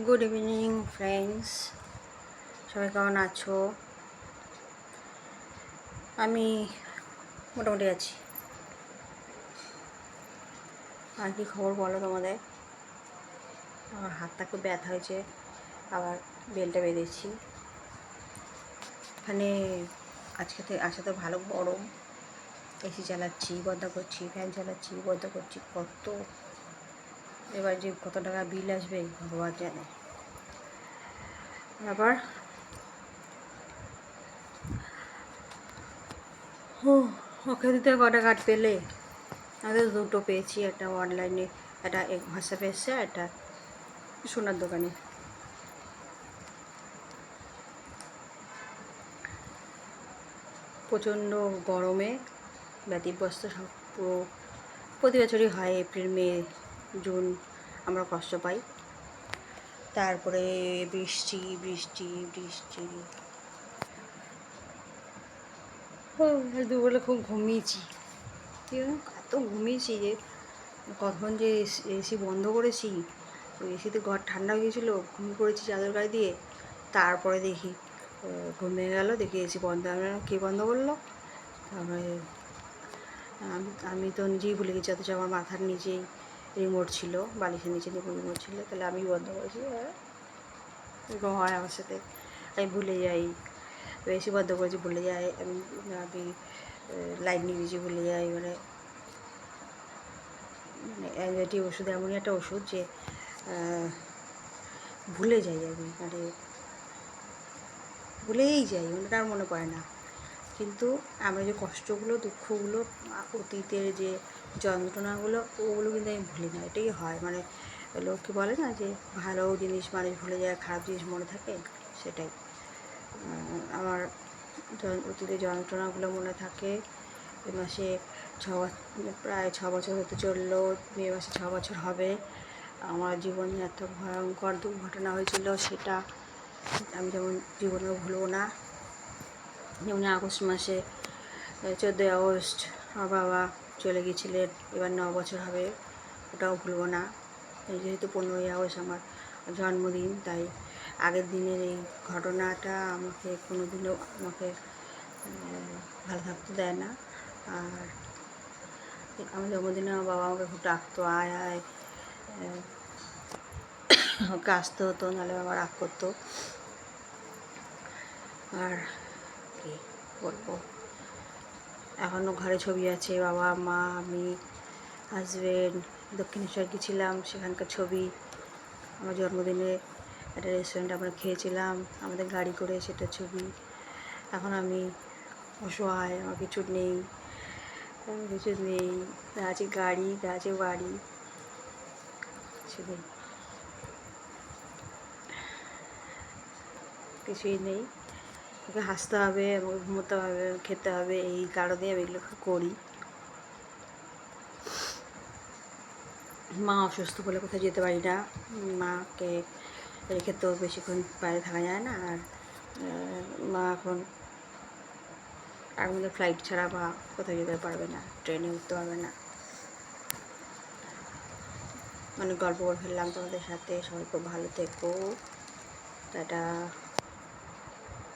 Good evening friends, সবাই কেমন আছো? আমি মোটামুটি আছি। আর কি খবর বলো তোমাদের? আমার হাতটা খুব ব্যথা হয়েছে, আবার বেলটা বেঁধেছি। এখানে আজকে তো ভালো গরম, এসি চালাচ্ছি বন্ধ করছি, ফ্যান চালাচ্ছি বন্ধ করছি, এবার যে কত টাকা বিল আসবে ভগবান জানে। আবার ওকে দিতে কটা কার্ড পেলে? আমি তো দুটো পেয়েছি, একটা অনলাইনে, একটা হোয়াটসঅ্যাপে এসছে, একটা সোনার দোকানে। প্রচণ্ড গরমে ব্যতিব্যস্ত সব পুরো। প্রতি বছরই হয় এপ্রিল মে জুন, আমরা কষ্ট পাই। তারপরে বৃষ্টি বৃষ্টি বৃষ্টি। দুপুরে খুব ঘুমিয়েছি, এত ঘুমিয়েছি যে কখন যে এসি বন্ধ করেছি। ওই এসিতে ঘর ঠান্ডা হয়ে গেছিলো, ঘুমিয়ে পড়েছি চাদর গায়ে দিয়ে। তারপরে দেখি ঘুমিয়ে গেল, দেখি এসি বন্ধ। কে বন্ধ করলো? তারপরে আমি তো নিজেই ভুলে গেছি, অথচ আমার মাথার নিচেই রিমোট ছিল, বালিশের নিচে রিমোট ছিল, তাহলে আমি বন্ধ করেছি। এরকম হয় আমার সাথে, আমি ভুলে যাই। এসি বন্ধ করেছি ভুলে যাই, আমি লাইট নিয়ে গেছি ভুলে যাই। মানে অ্যাংজাইটি ওষুধ এমনই একটা ওষুধ যে ভুলে যাই আমি, মানে ভুলেই যাই, ওটা আর মনে পড়ে না। কিন্তু আমরা যে কষ্টগুলো, দুঃখগুলো, অতীতের যে যন্ত্রণাগুলো, ওগুলো কিন্তু আমি ভুলি না। এটাই হয়, মানে লোককে বলে না যে ভালো জিনিস মানুষ ভুলে যায়, খারাপ জিনিস মনে থাকে, সেটাই। আমার অতীতের যন্ত্রণাগুলো মনে থাকে। এ মাসে প্রায় 6 বছর হতে চললো, মে মাসে 6 বছর হবে। আমার জীবনে এত ভয়ঙ্কর দুর্ঘটনা হয়েছিল, সেটা আমি যেমন জীবনেও ভুলবো না। যেমন আগস্ট মাসে 14ই আগস্ট আমার বাবা চলে গিয়েছিলেন, এবার 9 বছর হবে, ওটাও ভুলবো না। যেহেতু 15ই আগস্ট আমার জন্মদিন, তাই আগের দিনের এই ঘটনাটা আমাকে কোনো দিনও আমাকে ভালো থাকতে দেয় না। আর আমার জন্মদিনে আমার বাবা আমাকে খুব ডাকতো, আয় আয়, ওকে আসতে হতো, নাহলে বাবা রাগ করতো। আর কি বলবো, এখনও ঘরে ছবি আছে, বাবা মা আমি হাজব্যান্ড দক্ষিণেশ্বর গেছিলাম, সেখানকার ছবি। আমার জন্মদিনে একটা রেস্টুরেন্টে আমরা খেয়েছিলাম আমাদের গাড়ি করে, সেটা ছবি। এখন আমি অসহায়, আমার কিছু নেই, যা আছে গাড়ি, যা আছে বাড়ি, সেটাই, কিছুই নেই। আমাকে হাসতে হবে, আমাকে ঘুমোতে হবে, খেতে হবে, এই কারণে আমি এগুলো করি। মা অসুস্থ বলে কোথাও যেতে পারি না, মাকে রেখে তো বেশিক্ষণ বাইরে থাকা যায় না। আর মা এখন তার মধ্যে ফ্লাইট ছাড়া বা কোথাও যেতে পারবে না, ট্রেনে উঠতে পারবে না। অনেক গল্প করে ফেললাম তোমাদের সাথে, সবাই খুব ভালো থেকো, টাটা।